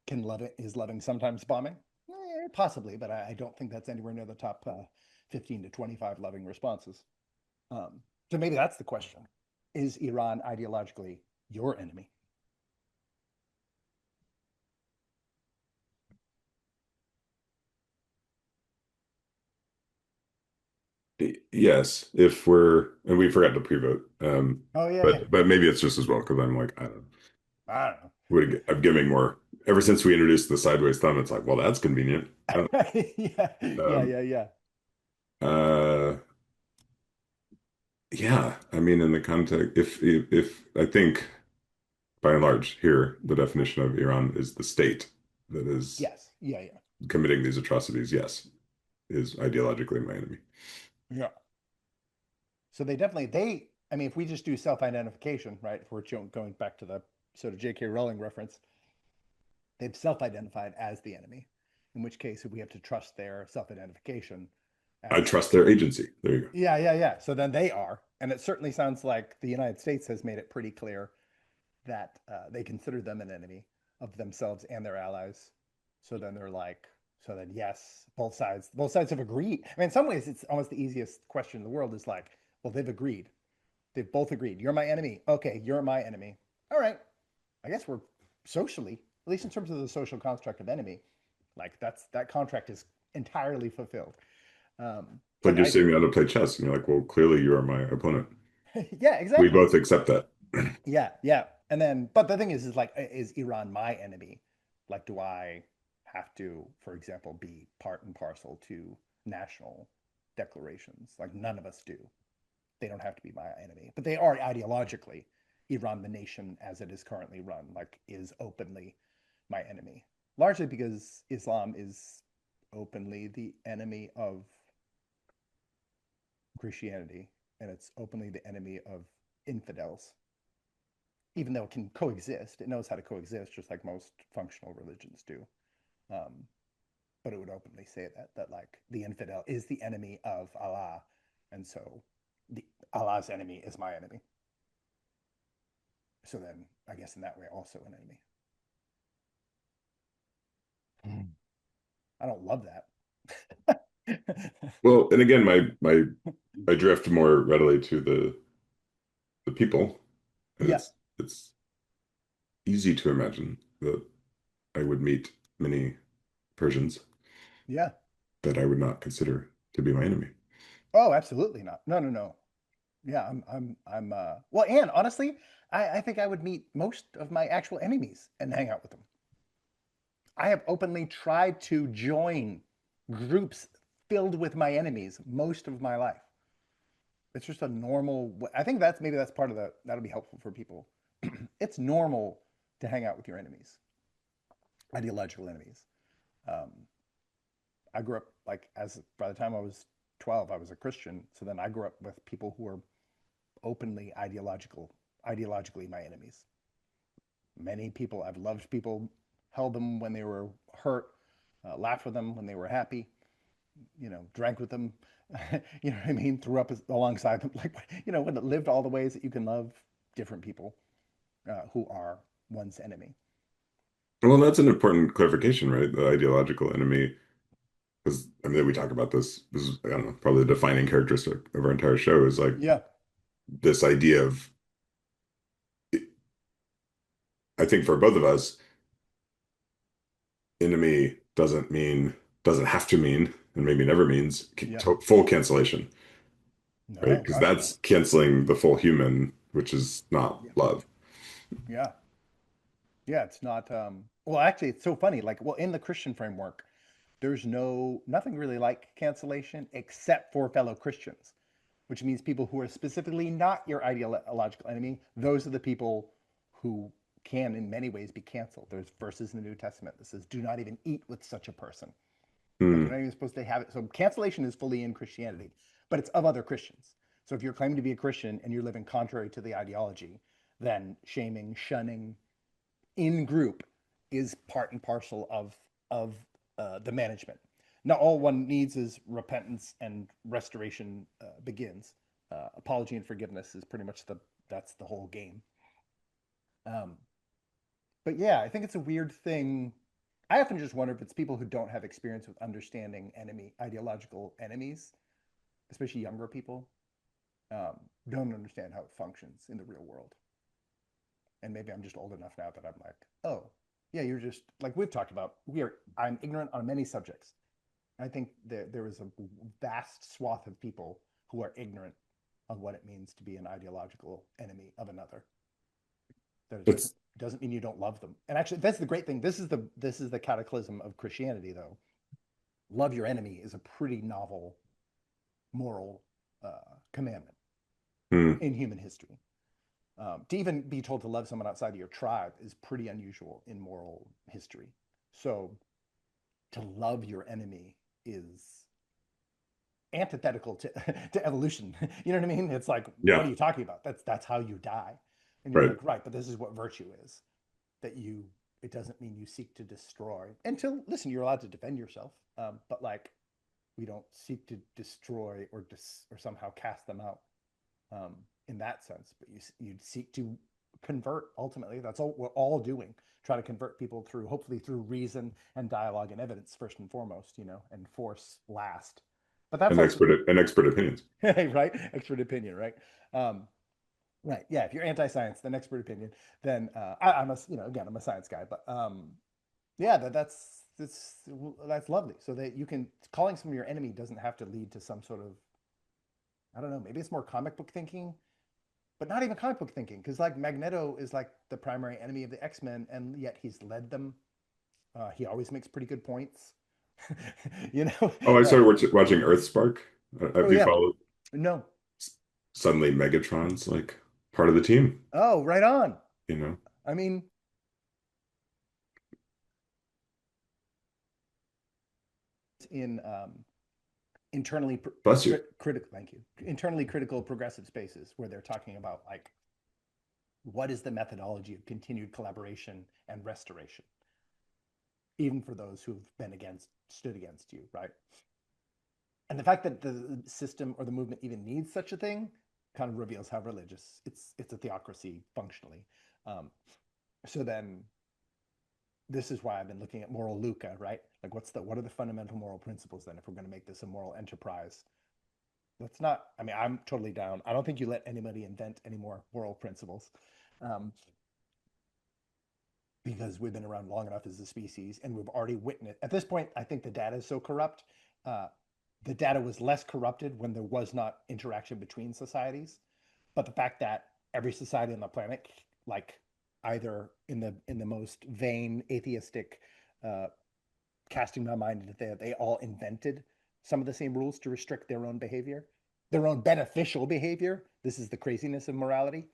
Can love it is loving sometimes bombing? Possibly, but I don't think that's anywhere near the top 15 to 25 loving responses. So maybe that's the question. Is Iran ideologically your enemy? Yes, if we're and we forgot to pre-vote. Oh, yeah, yeah. But maybe it's just as well because I'm like I don't know. I don't I'm giving more. Ever since we introduced the sideways thumb, it's like, well, that's convenient. know. Yeah, yeah, Um, yeah, yeah. uh, yeah, I mean, in the context, if I think by and large here, the definition of Iran is the state that is Yes, yeah, yeah, committing these atrocities. Yes, is ideologically my enemy. yeah. So they definitely I mean, if we just do self-identification, right? If we're going back to the sort of J.K. Rowling reference, they've self-identified as the enemy. In which case, we have to trust their self-identification I as trust their agency. There you go. yeah, yeah, yeah. So then they are, and it certainly sounds like the United States has made it pretty clear that they consider them an enemy of themselves and their allies. So then they're like, so then yes, both sides have agreed. I mean, in some ways, it's almost the easiest question in the world. Is like, well, they've agreed. They've both agreed. You're my enemy. Okay, you're my enemy. All right. I guess we're socially, at least in terms of the social construct of enemy, like that contract is entirely fulfilled. It's like But you're I seeing do. me how to play chess, and you're like, well, clearly you are my opponent. Yeah, We exactly. both accept that. Yeah, yeah. And then, but the thing is like, is Iran my enemy? Like, do I have to, for example, be part and parcel to national declarations? Like, none of us do. They don't have to be my enemy, but they are ideologically. Iran, the nation as it is currently run, like, is openly my enemy, largely because Islam is openly the enemy of Christianity, and it's openly the enemy of infidels, even though it can coexist. It knows how to coexist, just like most functional religions do. Um, but it would openly say that like the infidel is the enemy of Allah, and so the Allah's enemy is my enemy. So then, I guess in that way, also an enemy. Mm. I don't love that. Well, and again, my I drift more readily to the people, and Yeah, it's easy to imagine that I would meet many Persians yeah. that I would not consider to be my enemy. Oh, absolutely not. No, no, no. Yeah, well, and honestly, I think I would meet most of my actual enemies and hang out with them. I have openly tried to join groups filled with my enemies most of my life. It's just a normal. I think that's part of that'll be helpful for people. It's normal to hang out with your enemies, ideological enemies. Um, I grew up like as by the time I was 12, I was a Christian. So then I grew up with people who were openly ideologically my enemies. Many people I've loved people, held them when they were hurt, laughed with them when they were happy, drank with them, you know what I mean, threw up alongside them, like, when it lived all the ways that you can love different people who are one's enemy. Well, that's an important clarification, right? The ideological enemy, because I mean, we talk about this. This is, I don't know, probably the defining characteristic of our entire show is like Yeah, this idea of, I think for both of us, enemy doesn't have to mean, and maybe never means yeah. full cancellation, right? No, Because gosh, no. that's canceling the full human, which is not Yeah, love. yeah, yeah. It's not. Well, actually, it's so funny. Like, well, in the Christian framework, there's nothing really like cancellation except for fellow Christians, which means people who are specifically not your ideological enemy. Those are the people who can, in many ways, be canceled. There's verses in the New Testament that says, "Do not even eat with such a person." Like you're Hmm. not even supposed to have it. So cancellation is fully in Christianity, but it's of other Christians. So if you're claiming to be a Christian and you're living contrary to the ideology, then shaming, shunning in group is part and parcel of the management. Now, all one needs is repentance and restoration begins. Apology and forgiveness is pretty much that's the whole game. Um, but yeah, I think it's a weird thing. I often just wonder if it's people who don't have experience with understanding ideological enemies, especially younger people. um, don't understand how it functions in the real world. And maybe I'm just old enough now that I'm like, oh, yeah, you're just like we've talked about. I'm ignorant on many subjects. I think there is a vast swath of people who are ignorant of what it means to be an ideological enemy of another. That it doesn't It's doesn't mean you don't love them. And actually, that's the great thing. This is the cataclysm of Christianity, though. Love your enemy is a pretty novel moral commandment hmm. in human history. To even be told to love someone outside of your tribe is pretty unusual in moral history. So to love your enemy is antithetical to, to evolution. You know what I mean? It's like, what are Yeah, you talking about? That's how you die. And you're right. like, right, but this is what virtue is. That you it doesn't mean you seek to destroy. Until listen, you're allowed to defend yourself. But like we don't seek to destroy or somehow cast them out um, in that sense. But you seek to convert. Ultimately, that's all we're all doing. Try to convert people through, hopefully, through reason and dialogue and evidence first and foremost, and force last. But that's also And expert opinions. right. Expert opinion, right? Um, right. Yeah. If you're anti-science, then expert opinion. Then I'm a again I'm a science guy, but yeah, that's lovely. So that you can calling someone your enemy doesn't have to lead to some sort of I don't know. Maybe it's more comic book thinking, but not even comic book thinking because like Magneto is like the primary enemy of the X-Men, and yet he's led them. He always makes pretty good points. you know. Oh, I Uh, started watching Earthspark. oh Have you yeah. followed? No. Suddenly, Megatron's like part of the team. Oh, right on. You know, I mean, in internally bless you. critical. Thank you. Internally critical progressive spaces where they're talking about like what is the methodology of continued collaboration and restoration, even for those who've been stood against you, right? And the fact that the system or the movement even needs such a thing kind of reveals how religious it's a theocracy functionally. Um, so then this is why I've been looking at moral Luca, right? Like what are the fundamental moral principles then if we're going to make this a moral enterprise? Let's not, I mean, I'm totally down. I don't think you let anybody invent any more moral principles. Um, because we've been around long enough as a species and we've already witnessed at this point. I think the data is so corrupt. uh, the data was less corrupted when there was not interaction between societies, but the fact that every society on the planet, like either in the most vain atheistic uh, casting my mind into they all invented some of the same rules to restrict their own behavior, their own beneficial behavior. This is the craziness of morality.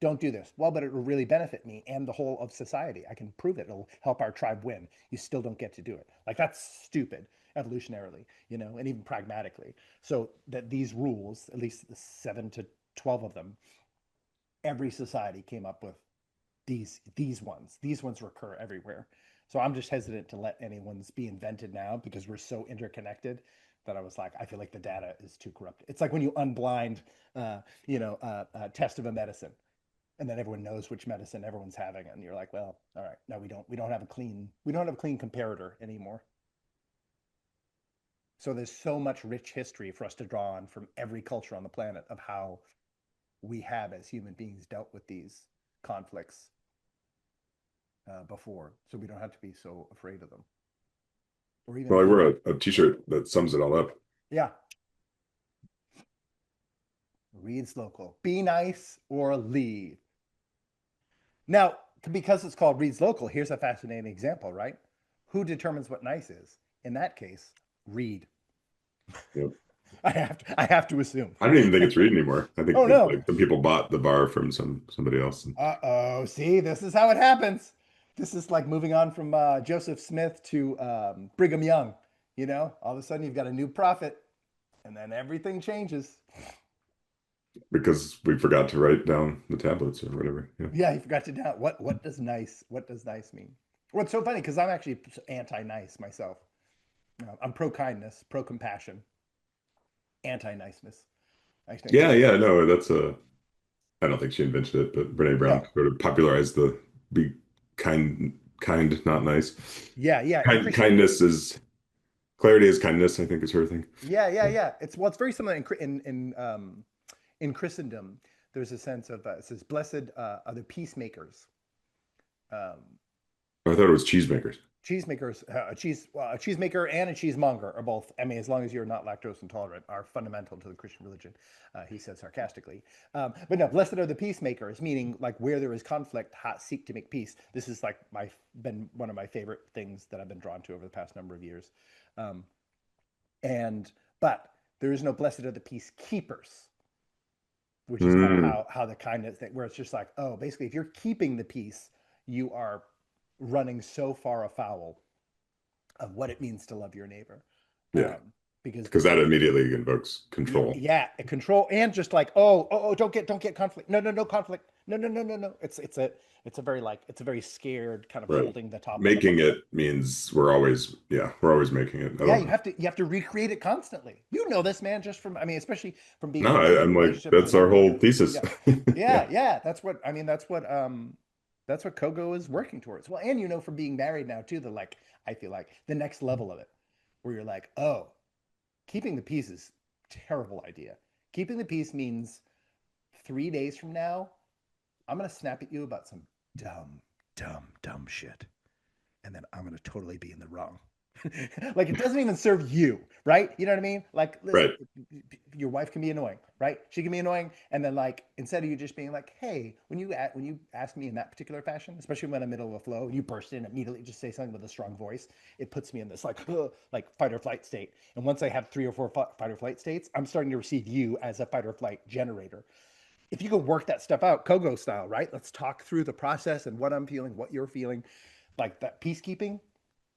Don't do this. Well, but it will really benefit me and the whole of society. I can prove it. It'll help our tribe win. You still don't get to do it. Like that's stupid evolutionarily, and even pragmatically. So that these rules, at least the 7 to 12 of them, every society came up with these ones. These ones recur everywhere. So I'm just hesitant to let any ones be invented now because we're so interconnected that I was like, I feel like the data is too corrupt. It's like when you unblind, test of a medicine, and then everyone knows which medicine everyone's having, and you're like, well, all right, no, we don't have a clean comparator anymore. So there's so much rich history for us to draw on from every culture on the planet of how we have as human beings dealt with these conflicts before, so we don't have to be so afraid of them or even Well, I be. wear a t-shirt that sums it all up. Yeah, reads local. Be nice or leave. Now, because it's called reads local, here's a fascinating example, right? Who determines what nice is? In that case, read. You know, I have to assume. I don't even think it's read anymore. I think Oh that no. like the people bought the bar from somebody else. And Uh-oh. See, this is how it happens. This is like moving on from Joseph Smith to Brigham Young. All of a sudden you've got a new prophet, and then everything changes. because we forgot to write down the tablets or whatever. Yeah. Yeah, you forgot to down. What does nice mean? Well, it's so funny because I'm actually anti-nice myself. I'm pro-kindness, pro-compassion, anti-niceness. I think Yeah, that yeah, no, that's a I don't think she invented it, but Brene Brown no, sort of popularized the be kind, not nice. yeah, yeah. In Christian, Kindness is clarity is kindness, I think is her thing. yeah, yeah, Yeah. yeah. It's very similar in in Christendom, there's a sense of it says, "Blessed are the peacemakers." Um, I thought it was cheesemakers. Cheesemakers, a cheesemaker and a cheesemonger are both. I mean, as long as you're not lactose intolerant, are fundamental to the Christian religion. He said sarcastically. But no, blessed are the peacemakers, meaning like where there is conflict, seek to make peace. This is like my been one of my favorite things that I've been drawn to over the past number of years. Um, and but there is no blessed are the peacekeepers, which is kind of Mm, how the kind of thing where it's just like, oh, basically, if you're keeping the peace, you are running so far afoul of what it means to love your neighbor. yeah, Because because that immediately invokes control. yeah, control and just like, don't get conflict. No, no, no conflict. No, no, no, no, no. It's a very like it's a very scared kind of Right. holding the top of the Making bubble. it means we're always making it. I Yeah, love you that. have to recreate it constantly. You know this, man, just from I mean, especially from being No, in romantic I'm like, relationships and that's our having whole to thesis. yeah. Yeah. Yeah, yeah. That's what I mean, that's what Kogo is working towards. Well, and from being married now too, the like I feel like the next level of it, where you're like, oh, keeping the peace is a terrible idea. Keeping the peace means 3 days from now, I'm gonna snap at you about some dumb, dumb shit, and then I'm gonna totally be in the wrong. Like it doesn't even serve you, right? You know what I mean? Like Right. your wife can be annoying, right? She can be annoying, and then like instead of you just being like, "Hey," when you ask me in that particular fashion, especially when I'm in the middle of a flow, you burst in immediately, just say something with a strong voice. It puts me in this like like fight or flight state. And once I have three or four fight or flight states, I'm starting to receive you as a fight or flight generator. If you could work that stuff out, Kogo style, right? Let's talk through the process and what I'm feeling, what you're feeling, like that peacekeeping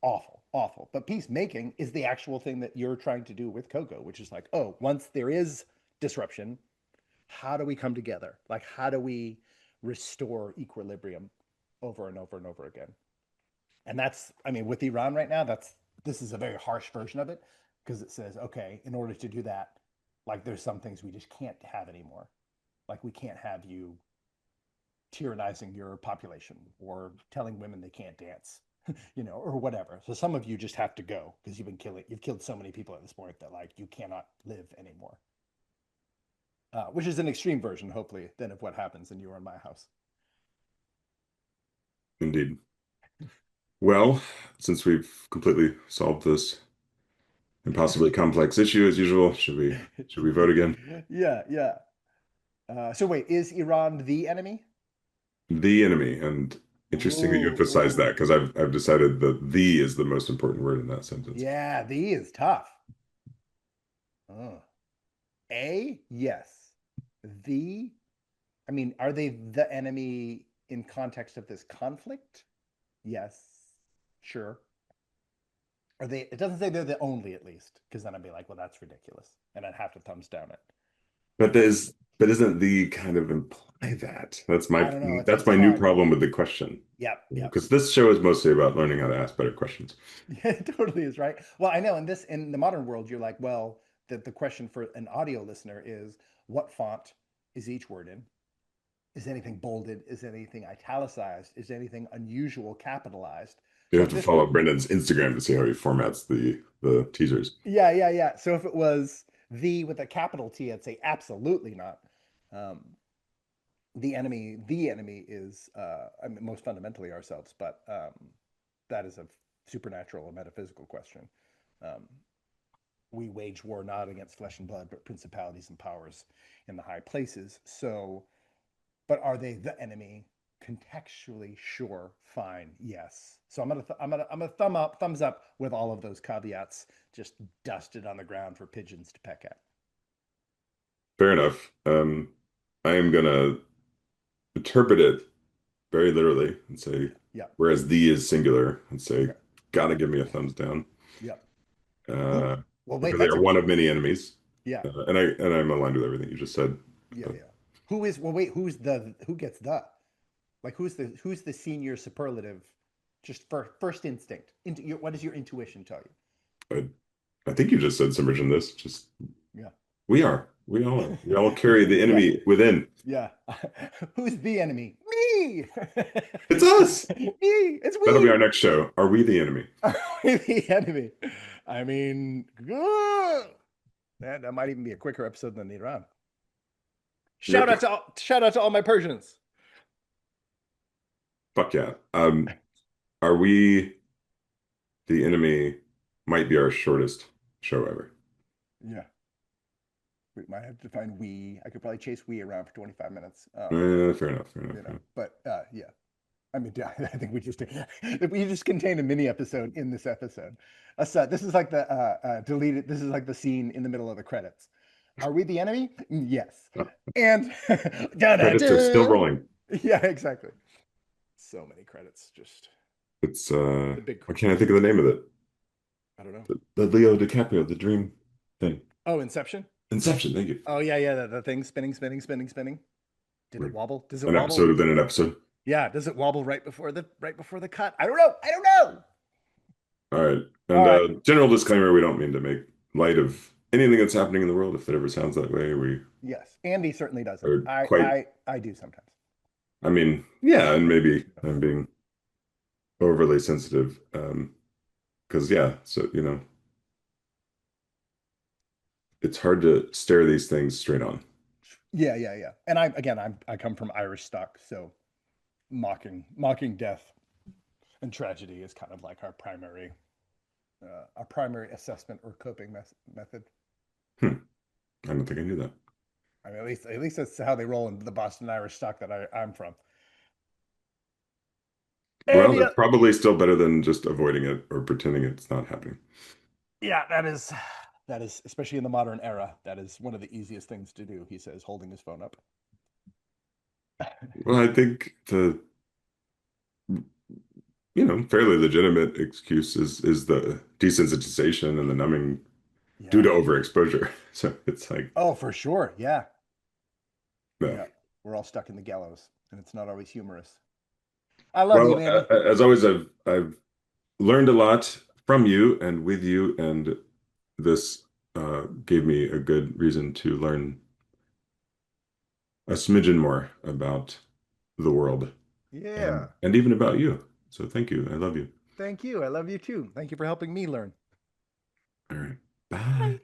awful, awful. But peacemaking is the actual thing that you're trying to do with Coco, which is like, oh, once there is disruption, how do we come together? Like, how do we restore equilibrium over and over and over again? And that's, I mean, with Iran right now, this is a very harsh version of it because it says, okay, in order to do that, like, there's some things we just can't have anymore. Like, we can't have you tyrannizing your population or telling women they can't dance, or whatever. So some of you just have to go because you've killed so many people at this point that like you cannot live anymore. Which is an extreme version, hopefully, then of what happens in You Are in My House. Indeed. Well, since we've completely solved this impossibly complex issue as usual, should we vote again? Yeah, yeah. So wait, is Iran the enemy? The enemy. And interesting that you Ooh, emphasize that ooh. because I've decided that the is the most important word in that sentence. Yeah, the is tough. Oh. A, yes. The, I mean, are they the enemy in context of this conflict? Yes, sure. Are they? It doesn't say they're the only, at least, because then I'd be like, well, that's ridiculous, and I'd have to thumbs down it. But there's but isn't the kind of imply that? I don't know. That's It's my new hard. problem with the question. Yep, yep. Because this show is mostly about learning how to ask better questions. Yeah, it totally is right. Well, I know in the modern world, you're like, well, the question for an audio listener is what font is each word in? Is anything bolded? Is anything italicized? Is anything unusual capitalized? You So have if to this were follow Brendan's Instagram to see how he formats the teasers. Yeah, yeah, yeah. So if it was the with a capital T, I'd say absolutely not. Um, the enemy is, I mean, most fundamentally ourselves, but that is a supernatural or metaphysical question. Um, we wage war not against flesh and blood, but principalities and powers in the high places. So, but are they the enemy? Contextually, sure, fine, yes. So I'm gonna thumbs up with all of those caveats, just dusted on the ground for pigeons to peck at. Fair enough. I am gonna interpret it very literally and say, Yeah. whereas the is singular, and say, Okay. gotta give me a thumbs down. Yeah. Who? Uh, Well, wait. because they That's are a one of many enemies. yeah. And I'm aligned with everything you just said. Yeah. Uh, Yeah. Who is? Well, wait. Who gets the? Like, who's the senior superlative? Just for first instinct. What does your intuition tell you? I, I think you just said some version of this. Just Yeah. we are. We all are. We all carry the Yeah. enemy within. Yeah. Who's the enemy? Me. It's us. Me. It's That'll be our we. next show. Are we the enemy? The enemy. I mean, that might even be a quicker episode than the Iran. Yep. Shout out to all my Persians. Fuck yeah. Are we the enemy? Might be our shortest show ever. Yeah. We might have to find we. I could probably chase we around for 25 minutes. Fair enough. Fair enough. Fair enough. But yeah. I mean, I think we just contained a mini episode in this episode. This is like the deleted. This is like the scene in the middle of the credits. Are we the enemy? Yes. And da da Credits are still da. rolling. Yeah, exactly. So many credits. Just It's the big. why can't I think of the name of it? I don't know. The Leo DiCaprio, the dream thing. Oh, Inception. Inception, thank you. Oh yeah, yeah. The thing spinning, spinning, spinning, spinning. Did it We're wobble? Does it an episode wobble? within an episode. Yeah. Does it wobble right before the cut? I don't know. I don't know. All right. All And right. general disclaimer, we don't mean to make light of anything that's happening in the world. If it ever sounds that way, we Yes. Andy certainly doesn't. are quite, I do sometimes. I mean, yeah, and maybe I'm being overly sensitive. Because yeah, so it's hard to stare these things straight on. Yeah, yeah, yeah. And I come from Irish stock, so mocking death and tragedy is kind of like our primary assessment or coping method. Hmm. I don't think I knew that. I mean, at least that's how they roll in the Boston Irish stock that I'm from. And Well, yeah, that's probably still better than just avoiding it or pretending it's not happening. yeah, that is especially in the modern era. That is one of the easiest things to do. He says, holding his phone up. Well, I think fairly legitimate excuse is the desensitization and the numbing due to Yeah. overexposure. So it's like, Oh, for sure. Yeah. no. Yeah. We're all stuck in the gallows, and it's not always humorous. I love you, Well, Andy. as always, I've learned a lot from you and with you, and this gave me a good reason to learn a smidgen more about the world and Yeah. even about you. So thank you. I love you. Thank you. I love you too. Thank you for helping me learn. All right. Bye.